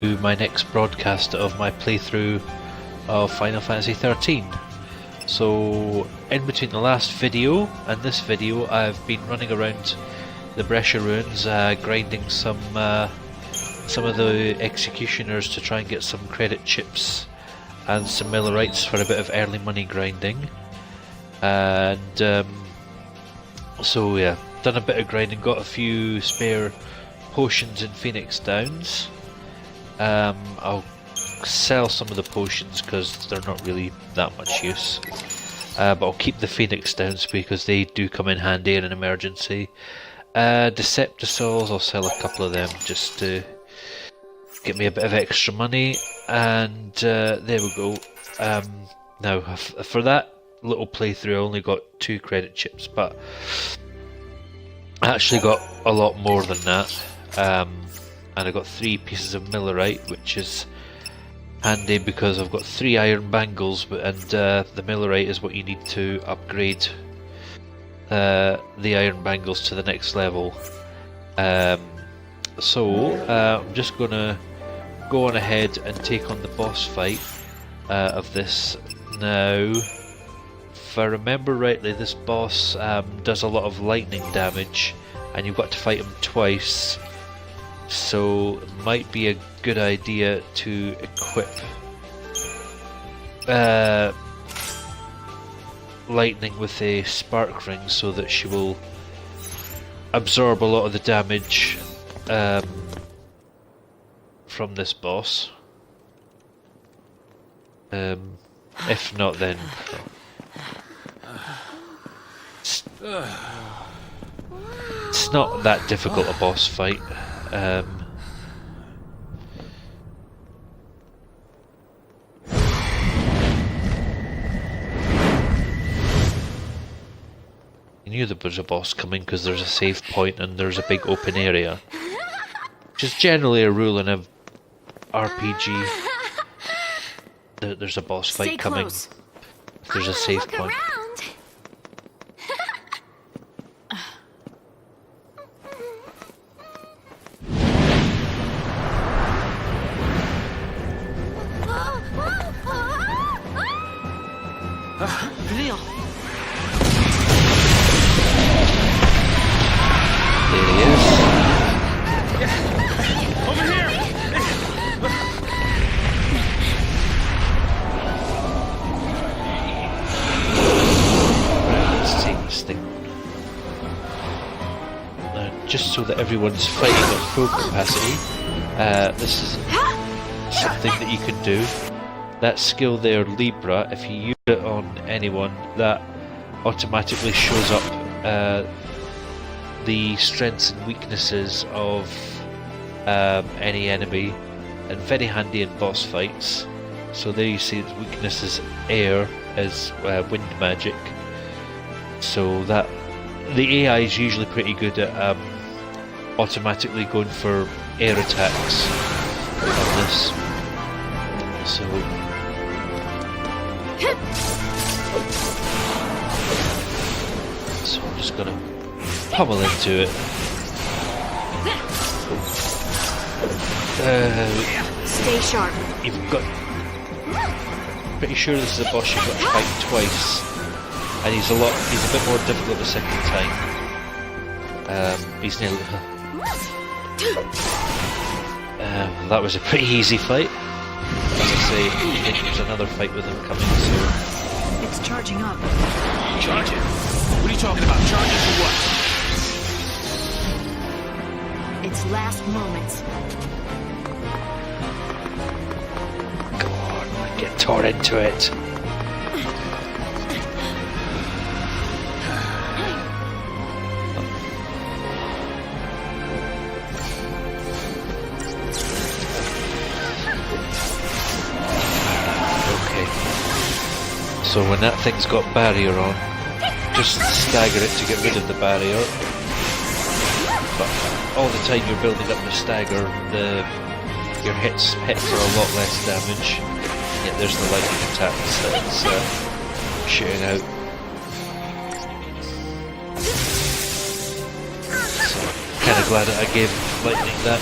To my next broadcast of my playthrough of Final Fantasy XIII. So in between the last video and this video I've been running around the Bresha Ruins grinding some of the executioners to try and get some credit chips and some millerites for a bit of early money grinding. And so yeah, done a bit of grinding, got a few spare potions in Phoenix Downs. I'll sell some of the potions because they're not really that much use, but I'll keep the Phoenix Downs because they do come in handy in an emergency. Deceptisols, I'll sell a couple of them just to get me a bit of extra money, and there we go. Now for that little playthrough I only got 2 credit chips, but I actually got a lot more than that. And I got 3 pieces of millerite, which is handy because I've got 3 iron bangles, and the millerite is what you need to upgrade the iron bangles to the next level. So I'm just gonna go on ahead and take on the boss fight of this. Now, if I remember rightly, this boss does a lot of lightning damage, and you've got to fight him twice. So it might be a good idea to equip lightning with a spark ring so that she will absorb a lot of the damage from this boss. If not, then it's not that difficult a boss fight. I knew there was a boss coming because there's a save point and there's a big open area, which is generally a rule in a RPG. There's a boss fight coming if there's a save point. Just so that everyone's fighting at full capacity, this is something that you can do. That skill there, Libra, if you use it on anyone, that automatically shows up the strengths and weaknesses of any enemy, and very handy in boss fights. So there you see its weakness is air, as wind magic. So that the AI is usually pretty good at automatically going for air attacks on this. So I'm just gonna pummel into it. Stay sharp. You've got. Pretty sure this is a boss you've got to fight twice, and he's a bit more difficult the second time. He's nearly. That was a pretty easy fight. As I say, I think there's another fight with him coming soon. It's charging up. Charging? What are you talking about? Charging for what? It's last moments. Come on, get torn into it. So when that thing's got barrier on, just stagger it to get rid of the barrier. But all the time you're building up the stagger, your hits are a lot less damage. Yet there's the lightning attacks that it's shooting out. So kind of glad that I gave lightning that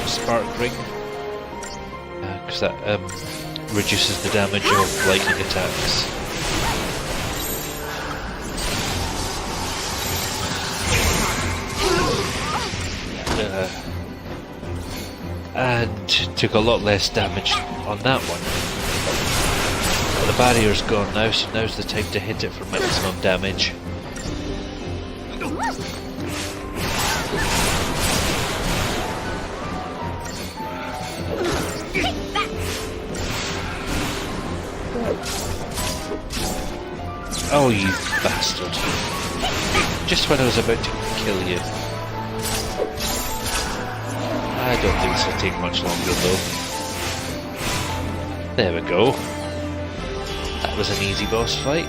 spark ring. because that reduces the damage of lightning attacks. And took a lot less damage on that one. But the barrier's gone now, so now's the time to hit it for maximum damage. Oh, you bastard. Just when I was about to kill you. I don't think this will take much longer though. There we go. That was an easy boss fight.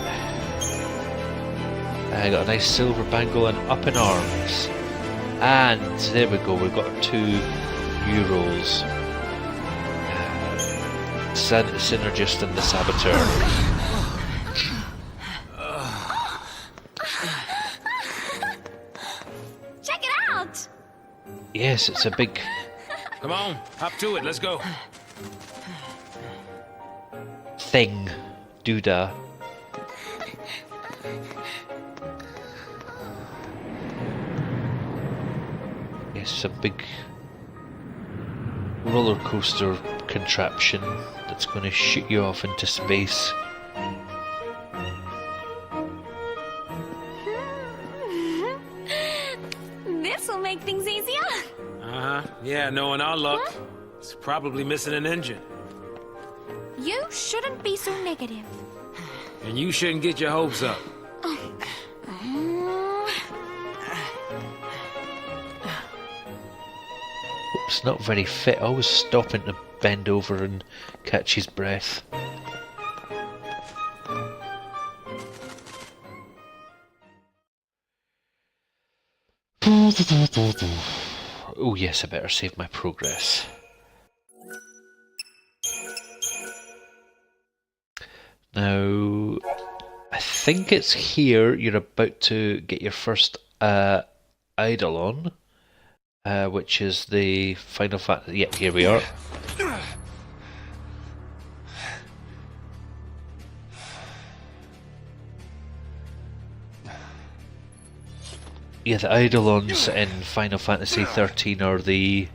I got a nice silver bangle and up in arms. And there we go, we've got 2 new roles. Synergist and the Saboteur. Check it out! Yes, it's a big... Come on, hop to it, let's go. thing. Doodah. It's a big roller coaster contraption that's going to shoot you off into space. This'll make things easier. Yeah, knowing our luck, it's probably missing an engine. You shouldn't be so negative. And you shouldn't get your hopes up. Oops, not very fit. Always stopping to bend over and catch his breath. Oh yes, I better save my progress. Now, I think it's here you're about to get your first Eidolon, which is the Final Fantasy. Yep, here we are. Yeah, the Eidolons in Final Fantasy XIII are the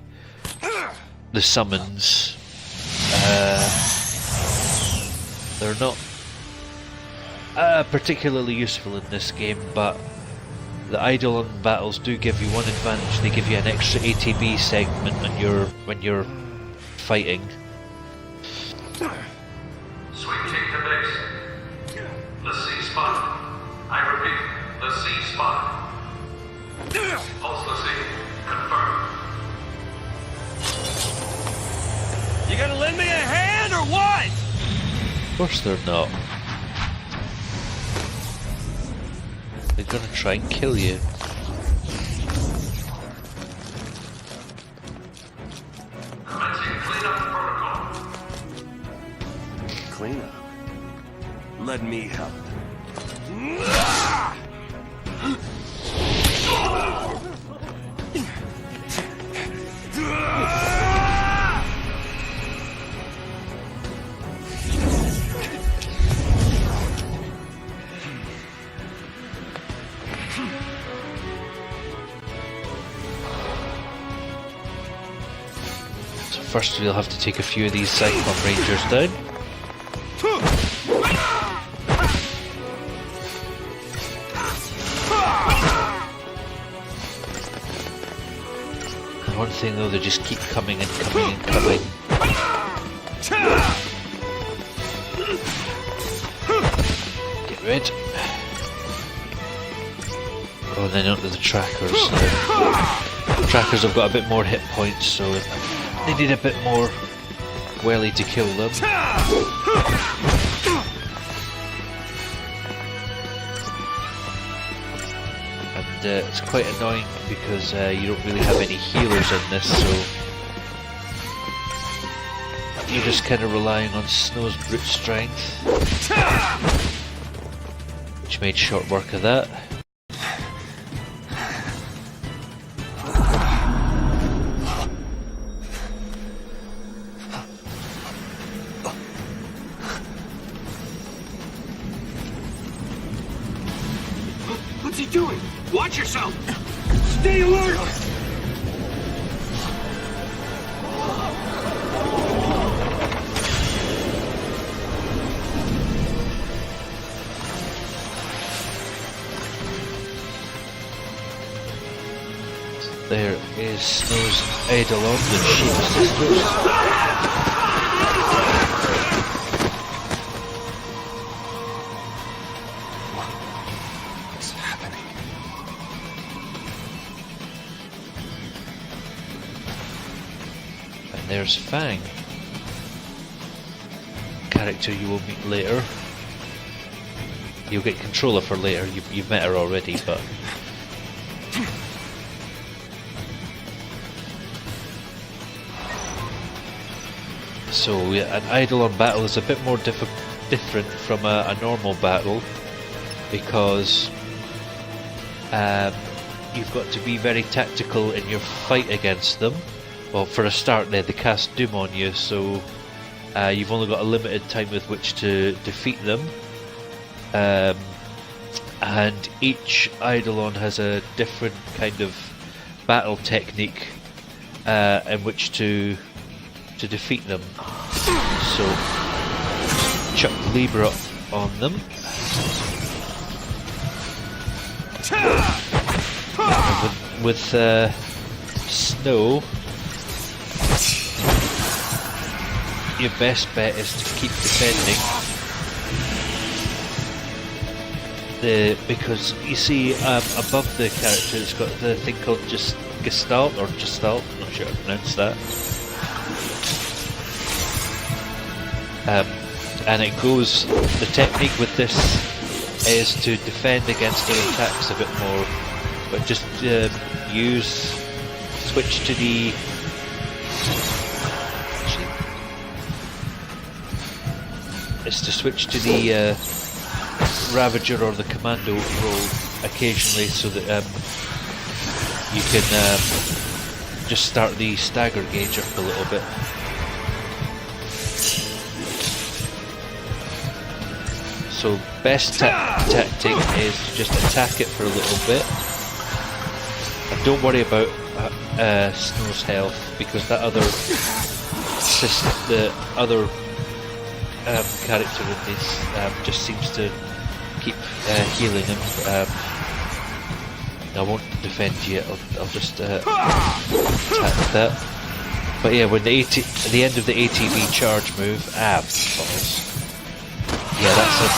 summons. They're not particularly useful in this game, but the Eidolon battles do give you one advantage. They give you an extra ATB segment when you're fighting. Sweep take the base. The C spot. I repeat, the C spot. Pulse the C. Confirmed. You gonna lend me a hand or what? Of course they're not. They're gonna try and kill you. Commencing cleanup protocol. Cleanup? Let me help. First we'll have to take a few of these Cyclone Rangers down. And one thing though, they just keep coming and coming and coming. Get rid. Oh, and then onto the trackers now. The trackers have got a bit more hit points, so they need a bit more welly to kill them. And it's quite annoying because you don't really have any healers in this, so you're just kind of relying on Snow's brute strength, which made short work of that. you doing? Watch yourself! Stay alert! There is Snow's Eidolon, the Sheep Sisters. What's happening? And there's Fang, character you will meet later. You'll get control of her later. You've met her already, but so yeah, an Eidolon battle is a bit more different from a normal battle because you've got to be very tactical in your fight against them. Well, for a start, they cast Doom on you, so you've only got a limited time with which to defeat them. And each Eidolon has a different kind of battle technique in which to defeat them. So chuck Libra on them. With Snow, your best bet is to keep defending. Because you see above the character it's got the thing called just Gestalt, I'm not sure how to pronounce that. And it goes, the technique with this is to defend against their attacks a bit more, but just switch to the Ravager or the Commando role occasionally, so that you can just start the stagger gauge up a little bit. So best tactic is to just attack it for a little bit, and don't worry about Snow's health, because that other character in this just seems to keep healing him. I won't defend yet. I'll just attack that. But yeah, when at the end of the ATB charge move, balls. Yeah, that's it.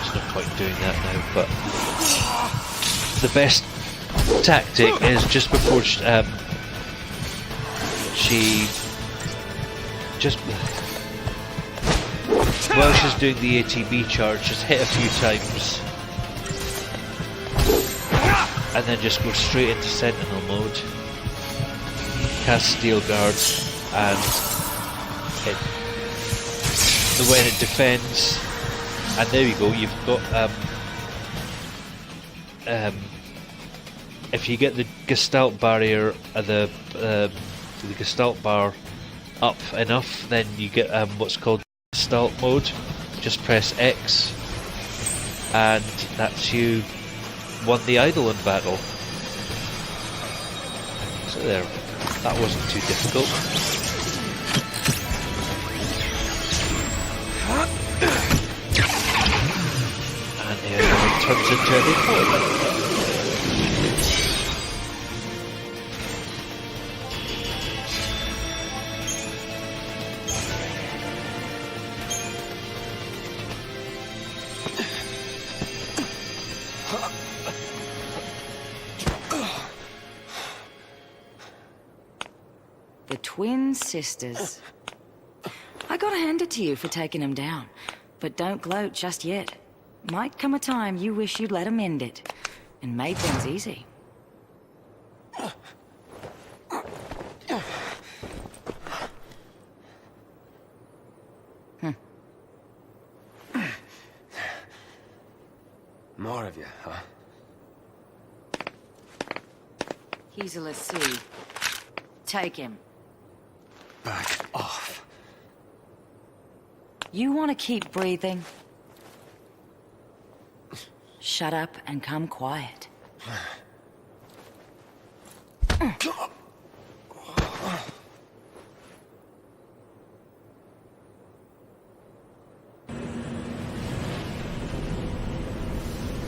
There's no point in doing that now. But the best tactic is just before while she's doing the ATB charge, just hit a few times and then just go straight into Sentinel mode, cast Steel Guards, and when it defends, and there you go, you've got if you get the Gestalt barrier, the Gestalt bar up enough, then you get what's called Gestalt mode. Just press X, and that's you won the Eidolon battle. So there, that wasn't too difficult. And the Eidolon turns into a report. The twin sisters. I gotta hand it to you for taking them down. But don't gloat just yet. Might come a time you wish you'd let them end it. And made things easy. More of you, huh? He's a l'Cie. Take him. Back off. You want to keep breathing? Shut up and come quiet.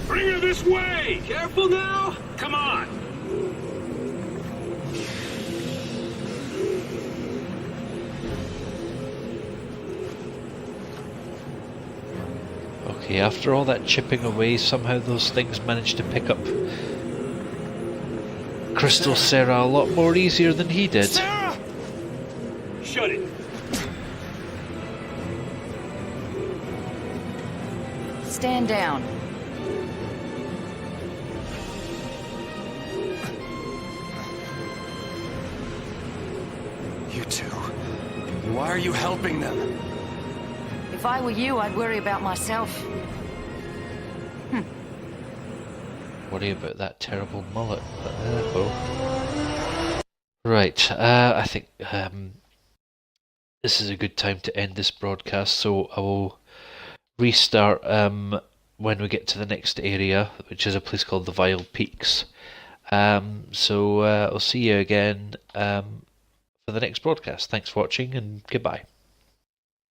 Bring her this way! Careful now! Come on! Okay, after all that chipping away, somehow those things managed to pick up Crystal Sarah a lot more easier than he did. Sarah! Shut it! Stand down. You two. Why are you helping them? If I were you, I'd worry about myself. Worry about that terrible mullet, but oh. Right, I think this is a good time to end this broadcast, so I will restart when we get to the next area, which is a place called the Vile Peaks. So I'll see you again for the next broadcast. Thanks for watching, and goodbye.